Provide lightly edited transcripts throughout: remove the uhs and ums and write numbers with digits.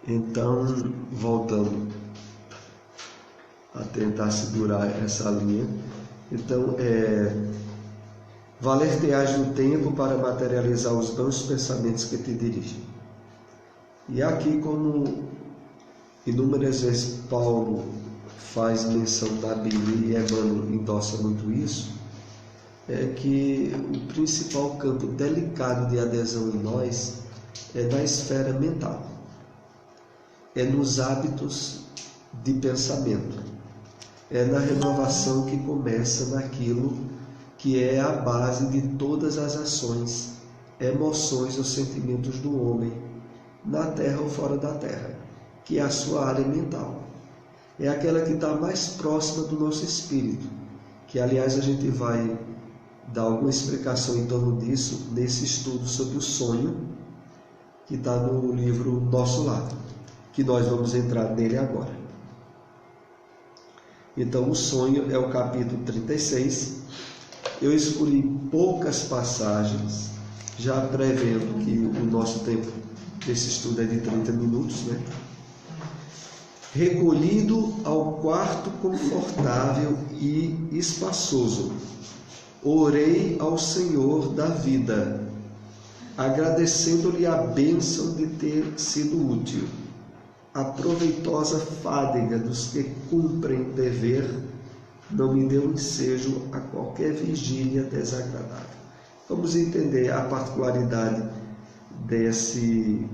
Então, voltando a tentar segurar essa linha. Então, valer-te-ás no tempo para materializar os bons pensamentos que te dirigem. E aqui, como inúmeras vezes Paulo faz menção da Bíblia e Emmanuel endossa muito isso, é que o principal campo delicado de adesão em nós é na esfera mental, é nos hábitos de pensamento, é na renovação que começa naquilo que é a base de todas as ações, emoções ou sentimentos do homem, na terra ou fora da terra, que é a sua área mental. É aquela que está mais próxima do nosso espírito, que aliás a gente vai dar alguma explicação em torno disso nesse estudo sobre o sonho, que está no livro Nosso Lar, que nós vamos entrar nele agora. Então o sonho é o capítulo 36. Eu escolhi poucas passagens, já prevendo que o nosso tempo desse estudo é de 30 minutos, né? Recolhido ao quarto confortável e espaçoso, orei ao Senhor da vida, agradecendo-lhe a bênção de ter sido útil, a proveitosa fádega dos que cumprem dever, não me deu ensejo a qualquer vigília desagradável. Vamos entender a particularidade desse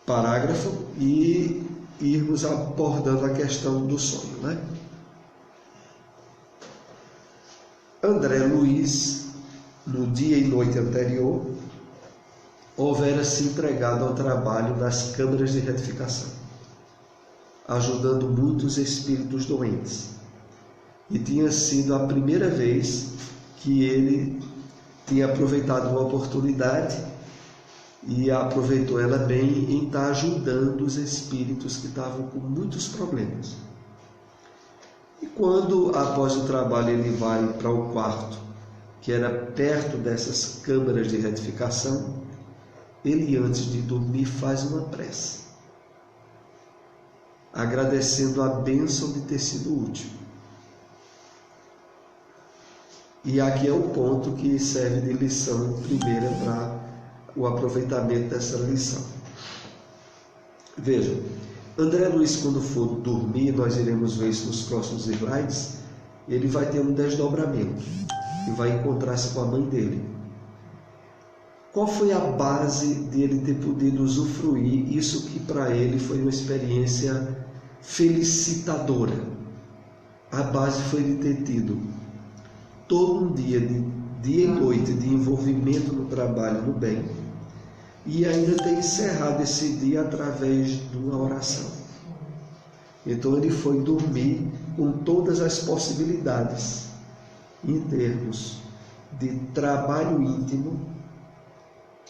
parágrafo e irmos abordando a questão do sonho, né? André Luiz, no dia e noite anterior, houvera se entregado ao trabalho nas câmaras de retificação, ajudando muitos espíritos doentes. E tinha sido a primeira vez que ele tinha aproveitado uma oportunidade e aproveitou ela bem em estar ajudando os espíritos que estavam com muitos problemas. E quando, após o trabalho, ele vai para o quarto, que era perto dessas câmaras de retificação, ele, antes de dormir, faz uma prece, agradecendo a bênção de ter sido útil. E aqui é o ponto que serve de lição primeira para o aproveitamento dessa lição. Veja, André Luiz, quando for dormir, nós iremos ver isso nos próximos slides, ele vai ter um desdobramento e vai encontrar-se com a mãe dele. Qual foi a base de ele ter podido usufruir isso que para ele foi uma experiência felicitadora? A base foi ele ter tido todo um dia, de dia e noite, de envolvimento no trabalho, no bem, e ainda ter encerrado esse dia através de uma oração. Então ele foi dormir com todas as possibilidades em termos de trabalho íntimo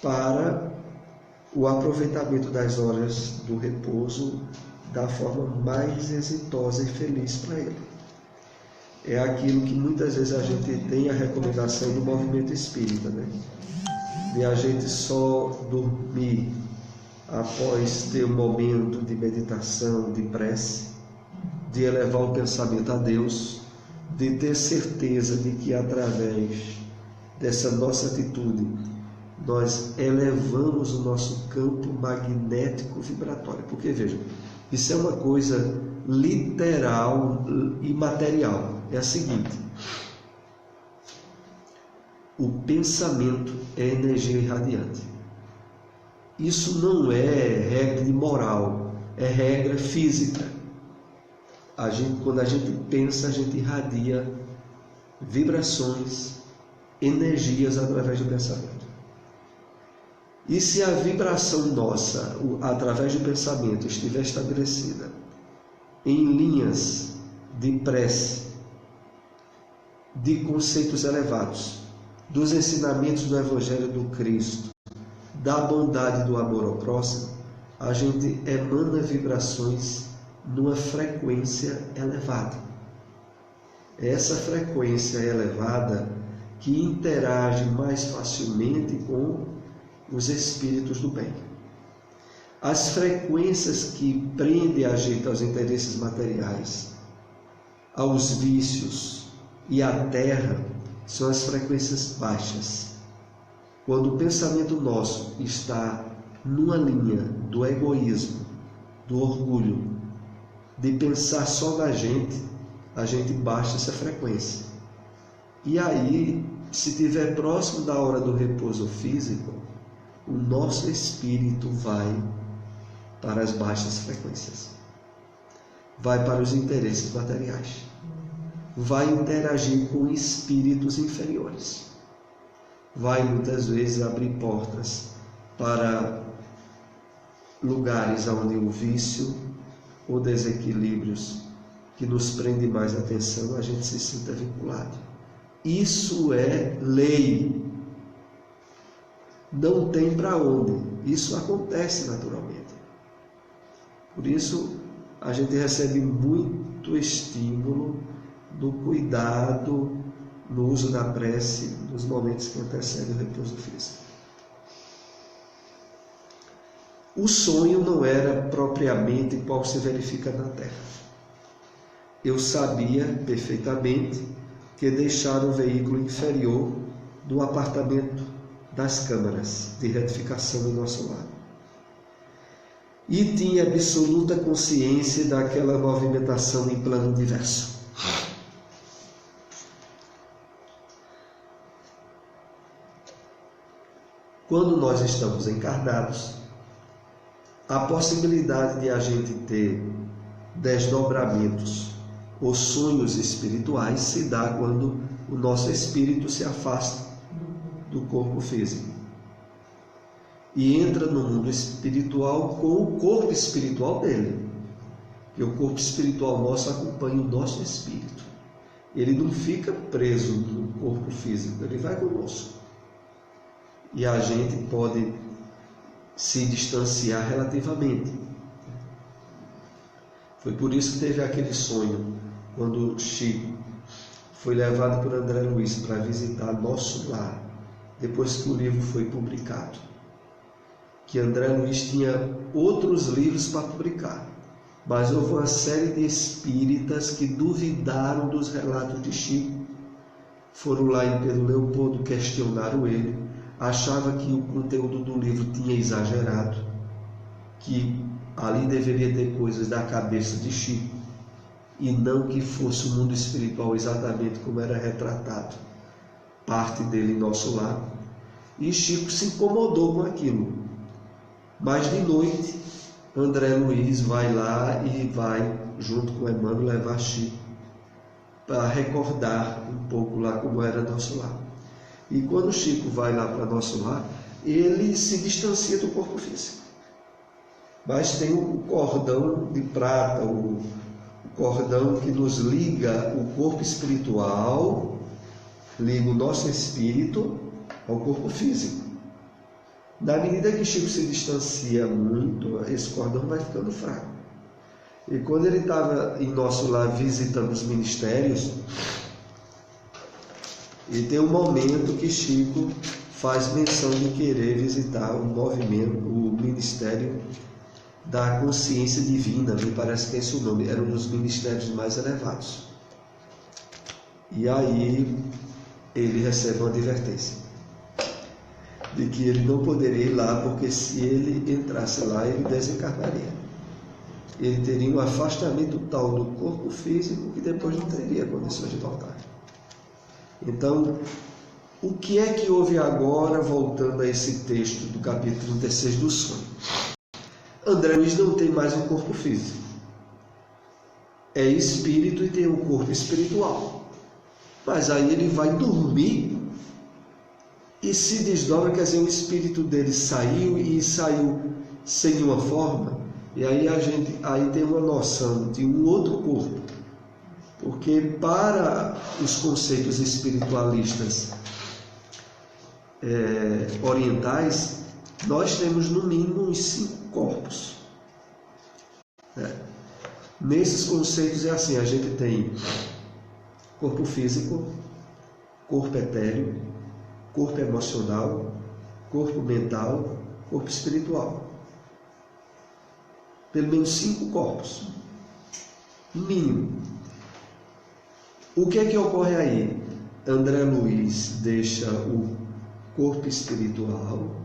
para o aproveitamento das horas do repouso da forma mais exitosa e feliz para ele. É aquilo que muitas vezes a gente tem a recomendação do movimento espírita, né? De a gente só dormir após ter um momento de meditação, de prece, de elevar o pensamento a Deus, de ter certeza de que através dessa nossa atitude nós elevamos o nosso campo magnético vibratório. Porque, veja, isso é uma coisa literal e material. É a seguinte: o pensamento é energia irradiante. Isso não é regra de moral, é regra física. Quando a gente pensa, a gente irradia vibrações, energias através do pensamento. E se a vibração nossa, através do pensamento, estiver estabelecida em linhas de prece, de conceitos elevados, dos ensinamentos do Evangelho do Cristo, da bondade e do amor ao próximo, a gente emana vibrações numa frequência elevada. É essa frequência elevada que interage mais facilmente com os espíritos do bem. As frequências que prendem a gente aos interesses materiais, aos vícios e à terra, são as frequências baixas. Quando o pensamento nosso está numa linha do egoísmo, do orgulho, de pensar só na gente, a gente baixa essa frequência. E aí, se estiver próximo da hora do repouso físico, o nosso espírito vai para as baixas frequências, vai para os interesses materiais, vai interagir com espíritos inferiores, vai muitas vezes abrir portas para lugares onde o vício ou desequilíbrios que nos prende mais atenção, a gente se sinta vinculado. Isso é lei. Não tem para onde. Isso acontece naturalmente. Por isso, a gente recebe muito estímulo no cuidado, no uso da prece, nos momentos que antecedem o repouso físico. O sonho não era propriamente qual se verifica na Terra. Eu sabia perfeitamente que deixaram o veículo inferior do apartamento das câmaras de retificação do nosso lado. E tinha absoluta consciência daquela movimentação em plano diverso. Quando nós estamos encarnados, a possibilidade de a gente ter desdobramentos ou sonhos espirituais se dá quando o nosso espírito se afasta do corpo físico e entra no mundo espiritual com o corpo espiritual dele. Porque o corpo espiritual nosso acompanha o nosso espírito. Ele não fica preso no corpo físico, ele vai conosco. E a gente pode se distanciar relativamente. Foi por isso que teve aquele sonho, quando Chico foi levado por André Luiz para visitar nosso lar, depois que o livro foi publicado. Que André Luiz tinha outros livros para publicar, mas houve uma série de espíritas que duvidaram dos relatos de Chico, foram lá em Pedro Leopoldo, questionaram ele, achava que o conteúdo do livro tinha exagerado, que ali deveria ter coisas da cabeça de Chico, e não que fosse o mundo espiritual exatamente como era retratado, parte dele em nosso lar. E Chico se incomodou com aquilo. Mas de noite, André Luiz vai lá e vai, junto com Emmanuel, levar Chico para recordar um pouco lá como era nosso lar. E quando Chico vai lá para nosso lar, ele se distancia do corpo físico. Mas tem o cordão de prata, o cordão que nos liga o corpo espiritual, liga o nosso espírito ao corpo físico. Na medida que Chico se distancia muito, esse cordão vai ficando fraco. E quando ele estava em nosso lar visitando os ministérios, e tem um momento que Chico faz menção de querer visitar o movimento, o Ministério da Consciência Divina, me parece que é esse o nome, era um dos ministérios mais elevados. E aí ele recebe uma advertência de que ele não poderia ir lá, porque se ele entrasse lá, ele desencarnaria. Ele teria um afastamento tal do corpo físico que depois não teria condições de voltar. Então, o que é que houve agora, voltando a esse texto do capítulo 36 do sonho? André Luiz não tem mais um corpo físico. É espírito e tem um corpo espiritual. Mas aí ele vai dormir e se desdobra, quer dizer, o espírito dele saiu e saiu sem uma forma. E aí a gente tem uma noção de um outro corpo. Porque para os conceitos espiritualistas orientais, nós temos no mínimo uns 5 corpos. Nesses conceitos é assim, a gente tem corpo físico, corpo etéreo, corpo emocional, corpo mental, corpo espiritual. pelo menos 5 corpos, mínimo. O que é que ocorre aí? André Luiz deixa o corpo espiritual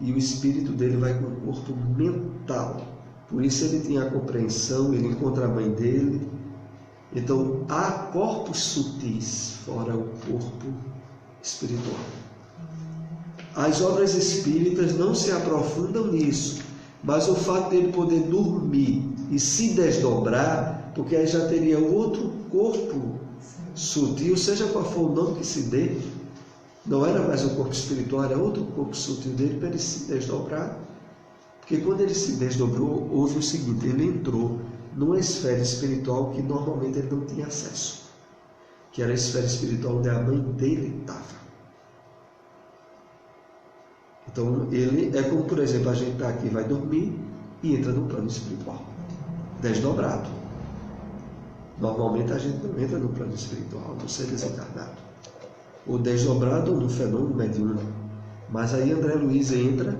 e o espírito dele vai com o corpo mental. Por isso ele tinha a compreensão, ele encontra a mãe dele. Então há corpos sutis fora o corpo espiritual. As obras espíritas não se aprofundam nisso, mas o fato dele poder dormir e se desdobrar, porque aí já teria outro corpo sutil, seja qual for o nome que se dê, não era mais o corpo espiritual, era outro corpo sutil dele para ele se desdobrar. Porque quando ele se desdobrou, houve o seguinte: ele entrou numa esfera espiritual que normalmente ele não tinha acesso, que era a esfera espiritual onde a mãe dele estava. Então ele é como, por exemplo, a gente está aqui, vai dormir e entra no plano espiritual, desdobrado. Normalmente a gente não entra no plano espiritual, não ser desencarnado, ou desdobrado ou no fenômeno mediúnico. Mas aí André Luiz entra,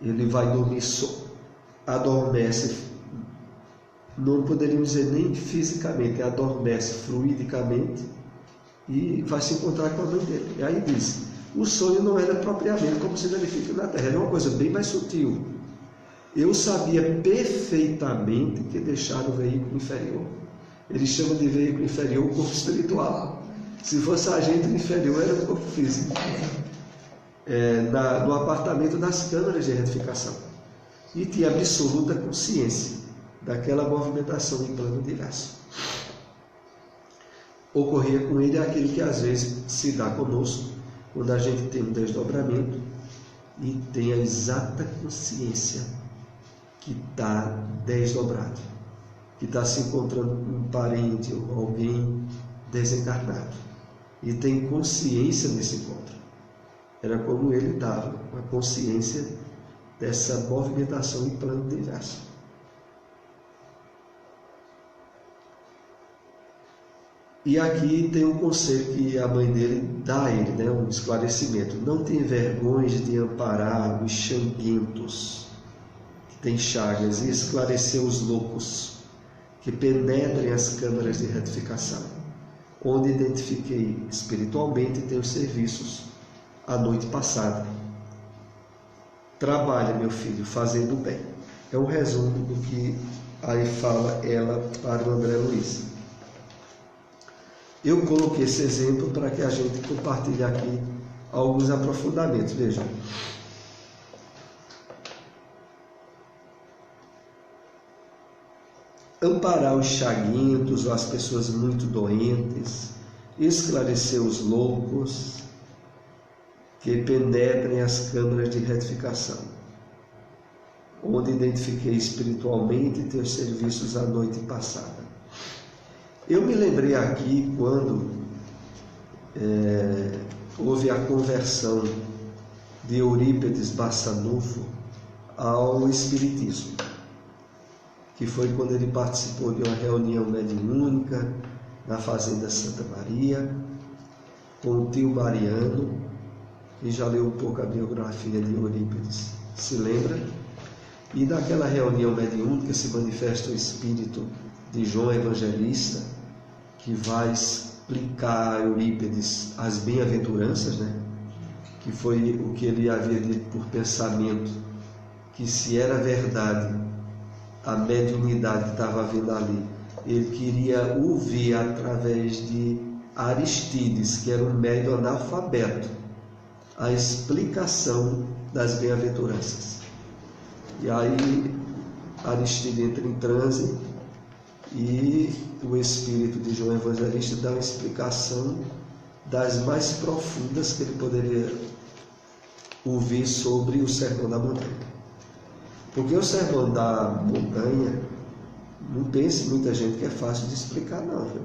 ele vai dormir, adormece, não poderíamos dizer nem fisicamente, adormece fluidicamente e vai se encontrar com a mãe dele. E aí diz: o sonho não era propriamente como se verifica na Terra, era uma coisa bem mais sutil. Eu sabia perfeitamente que deixaram o veículo inferior. Eles chamam de veículo inferior o corpo espiritual. Se fosse agente inferior, era o corpo físico. No apartamento das câmaras de retificação. E tinha absoluta consciência daquela movimentação em plano diverso. Ocorria com ele aquilo que às vezes se dá conosco, quando a gente tem um desdobramento e tem a exata consciência que está desdobrado, que está se encontrando com um parente ou alguém desencarnado, e tem consciência nesse encontro. Era como ele estava, a consciência dessa movimentação em plano diverso. E aqui tem um conselho que a mãe dele dá a ele, né, um esclarecimento. Não tem vergonha de amparar os xanguentos, que tem chagas, e esclarecer os loucos, que penetrem as câmaras de retificação, onde identifiquei espiritualmente teus serviços a noite passada. Trabalha, meu filho, fazendo bem. É um resumo do que aí fala ela para o André Luiz. Eu coloquei esse exemplo para que a gente compartilhe aqui alguns aprofundamentos. Vejam. Amparar os chaguintos ou as pessoas muito doentes, esclarecer os loucos, que penetrem as câmaras de retificação, onde identifiquei espiritualmente teus serviços a noite passada. Eu me lembrei aqui quando houve a conversão de Eurípides Barçanufo ao Espiritismo, que foi quando ele participou de uma reunião mediúnica na Fazenda Santa Maria, com o tio Mariano, que já leu um pouco a biografia de Eurípides, se lembra? E naquela reunião mediúnica se manifesta o espírito de João Evangelista, que vai explicar a Eurípides as bem-aventuranças, né? Que foi o que ele havia dito por pensamento, que se era verdade a mediunidade que estava havendo ali, ele queria ouvir através de Aristides, que era um médium analfabeto, a explicação das bem-aventuranças. E aí Aristides entra em transe e o espírito de João Evangelista dá uma explicação das mais profundas que ele poderia ouvir sobre o Sermão da Montanha. Porque o Sermão da Montanha, não pense muita gente que é fácil de explicar, não, viu?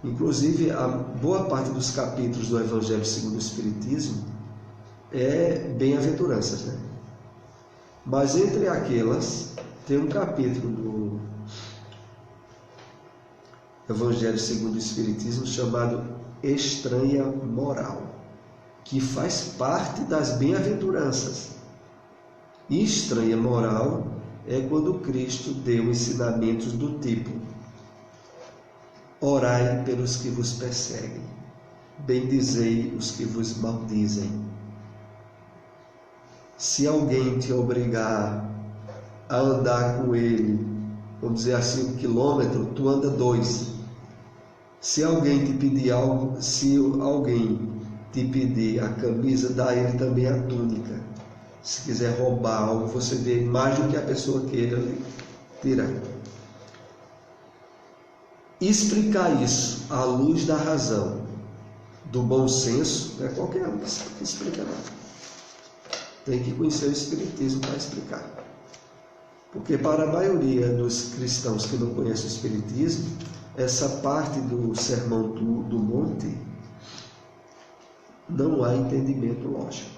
Inclusive, a boa parte dos capítulos do Evangelho segundo o Espiritismo é bem-aventuranças, né? Mas entre aquelas, tem um capítulo do Evangelho segundo o Espiritismo chamado Estranha Moral, que faz parte das bem-aventuranças. E estranha moral é quando Cristo deu ensinamentos do tipo: orai pelos que vos perseguem, bendizei os que vos maldizem. Se alguém te obrigar a andar com ele, vamos dizer assim, 1 quilômetro, tu anda 2. Se alguém te pedir algo, se alguém te pedir a camisa, dá a ele também a túnica. Se quiser roubar algo, você dê mais do que a pessoa queira lhe tirar. Explicar isso à luz da razão, do bom senso, não é qualquer um que explica nada. Tem que conhecer o Espiritismo para explicar. Porque para a maioria dos cristãos que não conhecem o Espiritismo, essa parte do Sermão do Monte não há entendimento lógico.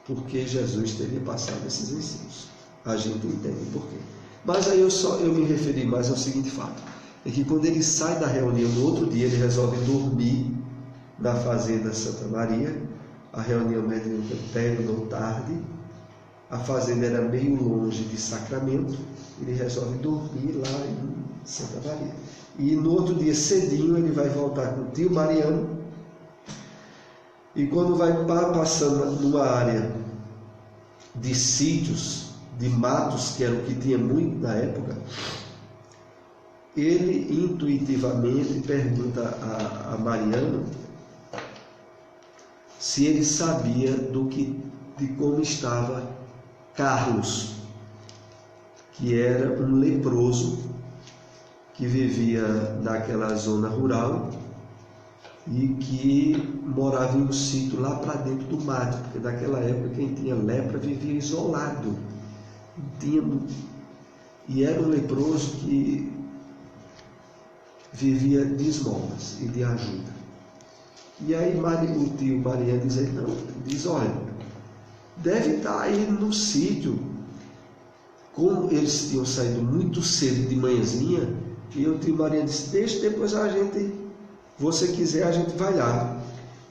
Porque Jesus teria passado esses ensinos. A gente entende por quê. Mas aí eu me referi mais ao seguinte fato: é que quando ele sai da reunião, no outro dia ele resolve dormir na fazenda Santa Maria. A reunião médica terminou tarde, a fazenda era meio longe de Sacramento, ele resolve dormir lá em Santa Maria. E no outro dia cedinho ele vai voltar com o tio Mariano, e quando vai passando numa área de sítios, de matos, que era o que tinha muito na época, ele intuitivamente pergunta a Mariano se ele sabia de como estava Carlos, que era um leproso que vivia naquela zona rural e que morava em um sítio lá para dentro do mato, porque naquela época quem tinha lepra vivia isolado, e era um leproso que vivia de esmolas e de ajuda. E aí o tio Mariano diz, olha, deve estar aí no sítio. Como eles tinham saído muito cedo de manhãzinha, e o tio Mariano disse, deixa, depois você quiser, a gente vai lá.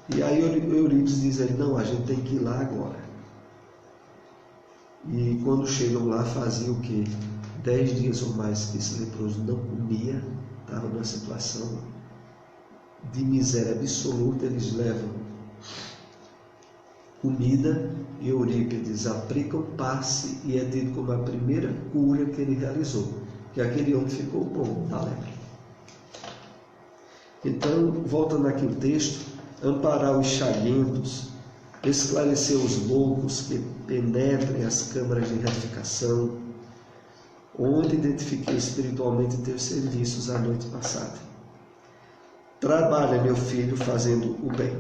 E aí Eurípides diz, não, a gente tem que ir lá agora. E quando chegam lá, fazia o quê? 10 dias ou mais que esse leproso não comia, estava numa situação de miséria absoluta. Eles levam comida e Eurípides aplica um passe e é dito como a primeira cura que ele realizou, que aquele homem ficou bom da lepra. Então, voltando aqui o texto, amparar os chaguentos, esclarecer os loucos que penetrem as câmaras de retificação, onde identifiquei espiritualmente teus serviços a noite passada. Trabalha, meu filho, fazendo o bem.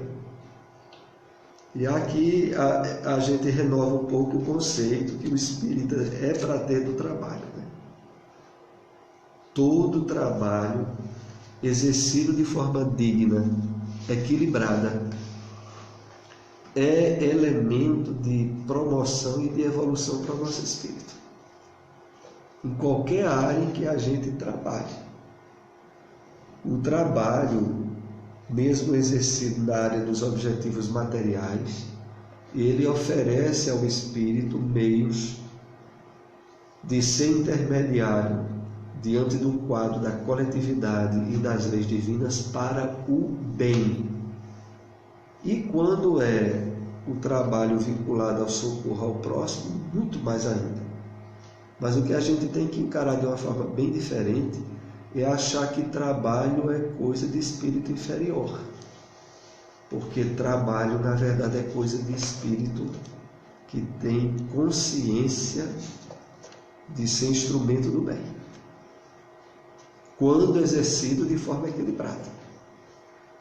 E aqui a gente renova um pouco o conceito que o espírita é para ter do trabalho. Né? Todo trabalho exercido de forma digna, equilibrada, é elemento de promoção e de evolução para o nosso espírito. Em qualquer área em que a gente trabalhe. O trabalho, mesmo exercido na área dos objetivos materiais, ele oferece ao espírito meios de ser intermediário diante do quadro da coletividade e das leis divinas para o bem. E quando é o trabalho vinculado ao socorro ao próximo, muito mais ainda. Mas o que a gente tem que encarar de uma forma bem diferente é achar que trabalho é coisa de espírito inferior. Porque trabalho, na verdade, é coisa de espírito que tem consciência de ser instrumento do bem, quando exercido de forma equilibrada.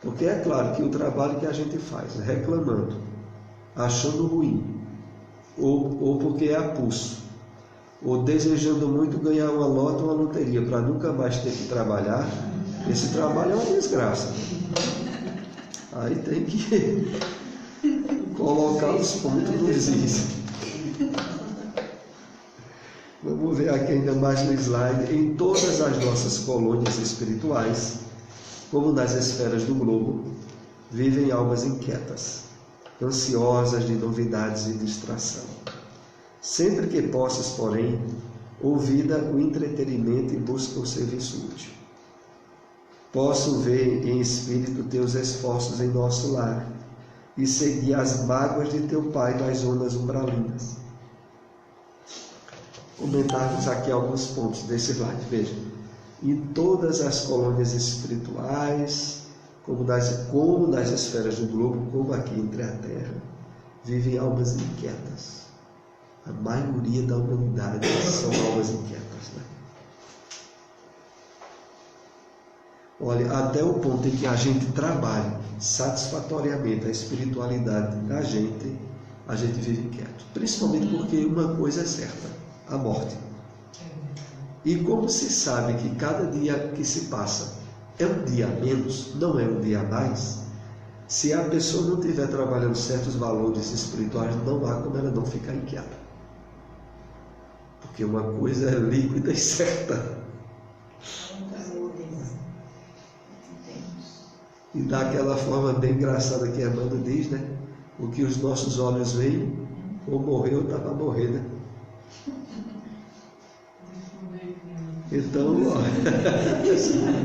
Porque é claro que o trabalho que a gente faz, reclamando, achando ruim, ou porque é a pulso, ou desejando muito ganhar uma loto ou uma loteria para nunca mais ter que trabalhar, esse trabalho é uma desgraça. Aí tem que colocar os pontos nos is. Vamos ver aqui ainda mais no slide. Em todas as nossas colônias espirituais, como nas esferas do globo, vivem almas inquietas, ansiosas de novidades e distração. Sempre que possas, porém, ouvida o entretenimento e busca o serviço útil. Posso ver em espírito teus esforços em nosso lar e seguir as mágoas de teu pai nas ondas umbralinas. Comentarmos aqui alguns pontos desse slide. Veja, em todas as colônias espirituais, como nas esferas do globo, como aqui entre a Terra, vivem almas inquietas. A maioria da humanidade são almas inquietas, né? Olha, até o ponto em que a gente trabalha satisfatoriamente a espiritualidade da gente, a gente vive inquieto. Principalmente porque uma coisa é certa, a morte. E como se sabe que cada dia que se passa é um dia a menos, não é um dia a mais, se a pessoa não estiver trabalhando certos valores espirituais, não há como ela não ficar inquieta. Porque uma coisa é líquida e certa. E daquela forma bem engraçada que a Amanda diz, né? O que os nossos olhos veem, ou morreu, está para morrer, né? Então,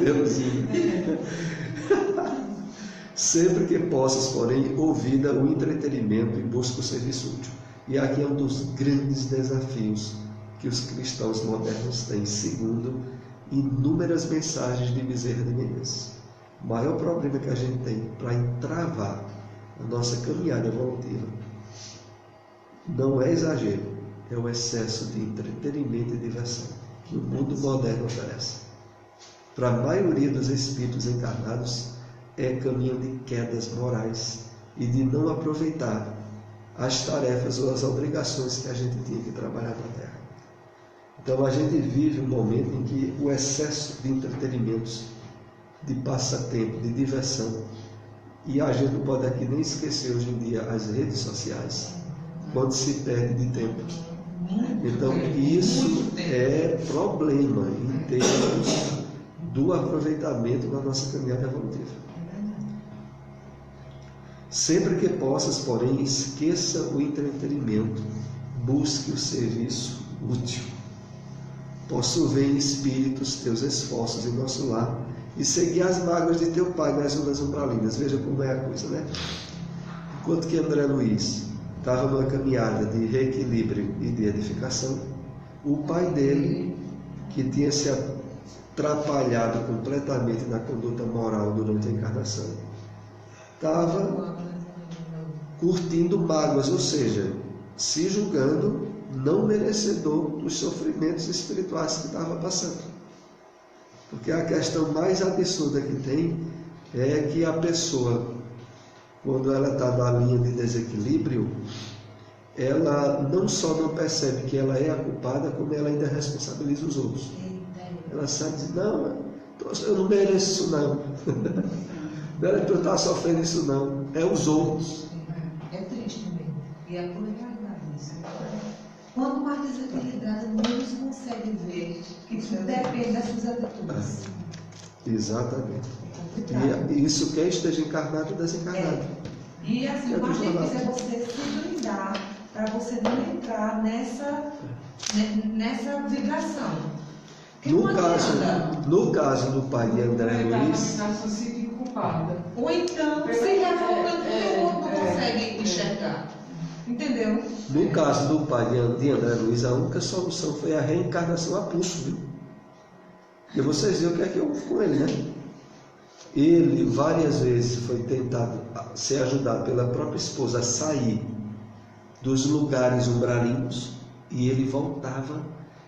Deusinho. Sempre que possas, porém, ouvida o entretenimento e busca o serviço útil. E aqui é um dos grandes desafios que os cristãos modernos têm, segundo inúmeras mensagens de Bezerra de Menezes. O maior problema que a gente tem para entravar a nossa caminhada evolutiva não é exagero, é o excesso de entretenimento e diversão que o mundo moderno oferece. Para a maioria dos espíritos encarnados, é caminho de quedas morais e de não aproveitar as tarefas ou as obrigações que a gente tinha que trabalhar na Terra. Então a gente vive um momento em que o excesso de entretenimentos, de passatempo, de diversão, e a gente não pode aqui nem esquecer hoje em dia as redes sociais, quando se perde de tempo. Então isso é problema em termos do aproveitamento da nossa caminhada evolutiva. Sempre que possas, porém, esqueça o entretenimento, busque o serviço útil. Posso ver em espíritos teus esforços em nosso lar e seguir as mágoas de teu pai nas ondas umbralinas. Veja como é a coisa, né? Enquanto que André Luiz estava numa caminhada de reequilíbrio e de edificação, o pai dele, que tinha se atrapalhado completamente na conduta moral durante a encarnação, estava curtindo mágoas, ou seja, se julgando não merecedor dos sofrimentos espirituais que estava passando. Porque a questão mais absurda que tem é que a pessoa, quando ela está na linha de desequilíbrio, ela não só não percebe que ela é a culpada, como ela ainda responsabiliza os outros. Ela sabe dizer, não, eu não mereço isso não. Não era que eu estava sofrendo isso não, é os outros. É triste mesmo. E é por realidade isso. Quanto mais desequilibrado, menos consegue ver que tudo depende das suas atitudes. Exatamente. E isso quer esteja encarnado ou desencarnado. E assim, o mais difícil é você se blindar para você não entrar nessa vibração. No caso do pai de André Luiz, ou então se revoltando porque o outro não consegue enxergar. Entendeu? No caso do pai de André Luiz, a única solução foi a reencarnação a pulso, viu? E vocês viram o que é que houve com ele, né? Ele várias vezes foi tentado ser ajudado pela própria esposa a sair dos lugares umbralinos e ele voltava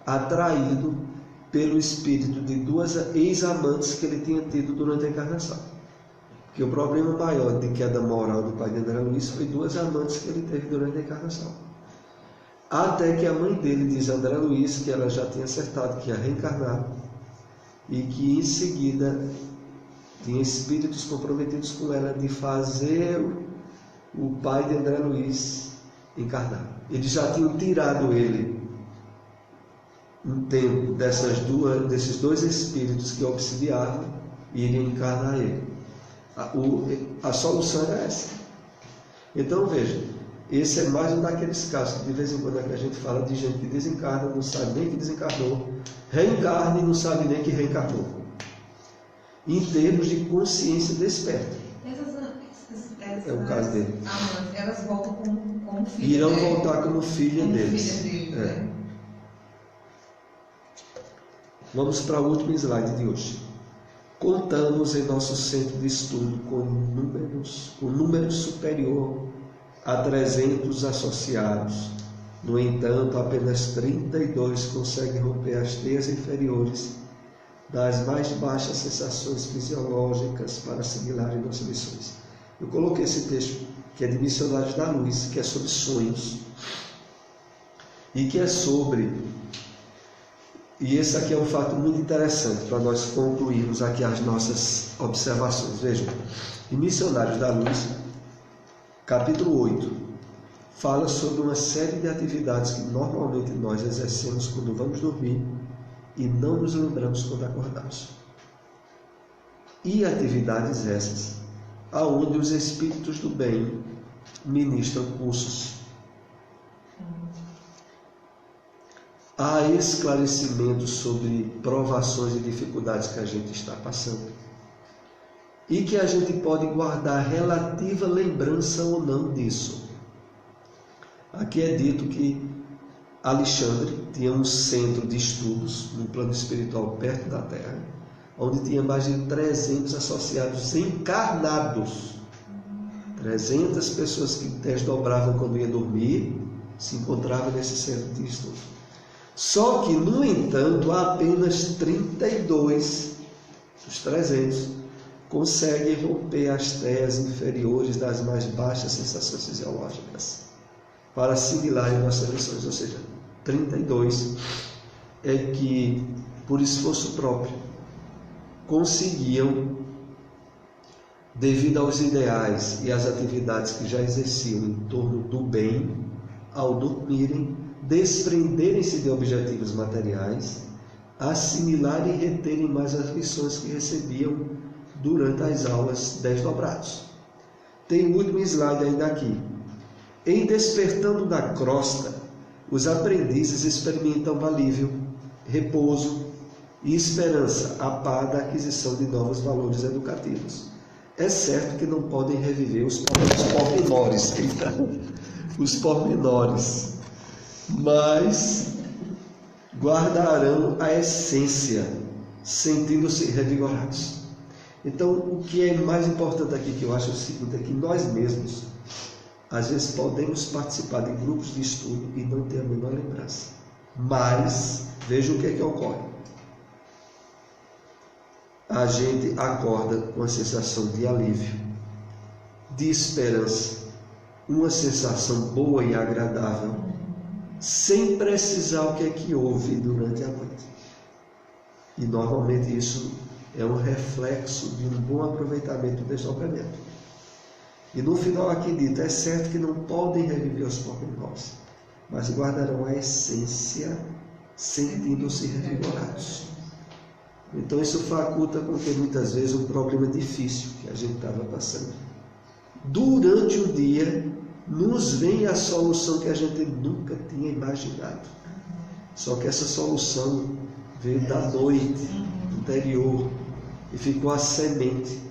atraído pelo espírito de duas ex-amantes que ele tinha tido durante a encarnação. Porque o problema maior de queda moral do pai de André Luiz foi duas amantes que ele teve durante a encarnação. Até que a mãe dele diz a André Luiz que ela já tinha acertado que ia reencarnar e que em seguida tinha espíritos comprometidos com ela de fazer o pai de André Luiz encarnar. Eles já tinham tirado ele um tempo desses dois espíritos que obsidiavam e iriam encarnar ele. A solução era essa. Então veja, Esse é mais um daqueles casos que de vez em quando a gente fala de gente que desencarna, não sabe nem que desencarnou, reencarna e não sabe nem que reencarnou. Em termos de consciência desperta. É o caso dele. Elas voltam como filhas. Irão voltar como filha deles. Né? Vamos para o último slide de hoje. Contamos em nosso centro de estudo com número superior a 300 associados. No entanto, apenas 32 conseguem romper as teias inferiores das mais baixas sensações fisiológicas para assimilarem nossas lições. Eu coloquei esse texto, que é de Missionários da Luz, que é sobre sonhos, e que é sobre... E esse aqui é um fato muito interessante para nós concluirmos aqui as nossas observações. Vejam, em Missionários da Luz, capítulo 8, fala sobre uma série de atividades que normalmente nós exercemos quando vamos dormir e não nos lembramos quando acordamos. E atividades essas, aonde os espíritos do bem ministram cursos. Há esclarecimentos sobre provações e dificuldades que a gente está passando e que a gente pode guardar relativa lembrança ou não disso. Aqui é dito que Alexandre tinha um centro de estudos no plano espiritual perto da Terra, onde tinha mais de 300 associados encarnados. 300 pessoas que desdobravam quando ia dormir se encontravam nesse centro de estudo. Só que, no entanto, apenas 32 dos 300 conseguem romper as teias inferiores das mais baixas sensações fisiológicas para assimilarem nossas lições. Ou seja, 32 é que, por esforço próprio, conseguiam, devido aos ideais e às atividades que já exerciam em torno do bem, ao dormirem, desprenderem-se de objetivos materiais, assimilarem e reterem mais as lições que recebiam durante as aulas desdobrados. Tem o último slide ainda aqui. Em despertando da crosta, os aprendizes experimentam alívio, repouso e esperança a par da aquisição de novos valores educativos. É certo que não podem reviver os pormenores, os pormenores, mas guardarão a essência, sentindo-se revigorados. Então, o que é mais importante aqui, que eu acho o seguinte, é que nós mesmos, às vezes, podemos participar de grupos de estudo e não ter a menor lembrança. Mas, veja o que é que ocorre. A gente acorda com a sensação de alívio, de esperança, uma sensação boa e agradável, sem precisar o que é que houve durante a noite. E normalmente isso é um reflexo de um bom aproveitamento do desdobramento. E no final aqui dito, é certo que não podem reviver os pormenores, mas guardarão a essência, sentindo-se revigorados. Então isso faculta com que muitas vezes um problema difícil que a gente estava passando, durante o dia, nos vem a solução que a gente nunca tinha imaginado. Só que essa solução veio da noite anterior e ficou a semente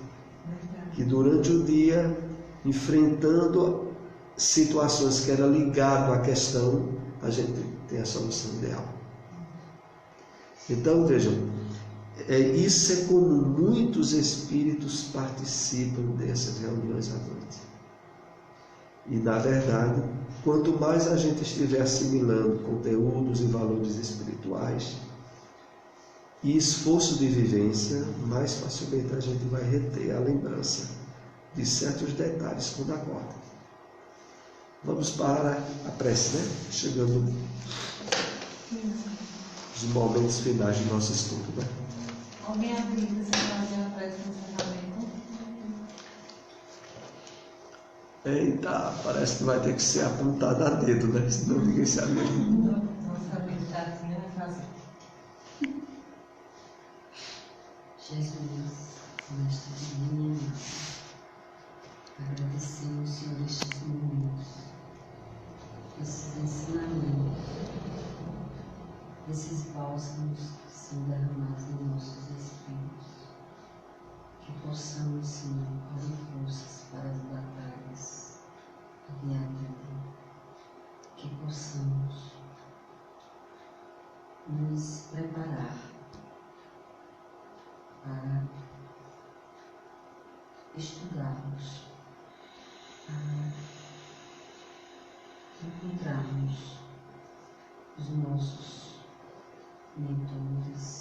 que durante o dia, enfrentando situações que eram ligadas à questão, a gente tem a solução ideal. Então vejam, isso é como muitos espíritos participam dessas reuniões à noite. E, na verdade, quanto mais a gente estiver assimilando conteúdos e valores espirituais e esforço de vivência, mais facilmente a gente vai reter a lembrança de certos detalhes quando acorda. Vamos para a prece, né? Chegando os momentos finais do nosso estudo, né? Alguém habilita essa fazer a prece no encerramento? Eita, parece que vai ter que ser apontado a dedo, né? Senão ninguém sabe. Nossa habilitazinha vai fazer. Jesus, nesta divina, agradecemos, Senhor, estes momentos esses ensinamentos, esses bálsamos que são derramados em nossos espíritos, que possamos, Senhor, colher forças para as batalhas do dia a dia, que possamos nos preparar para estudarmos, para encontrarmos os nossos mentores,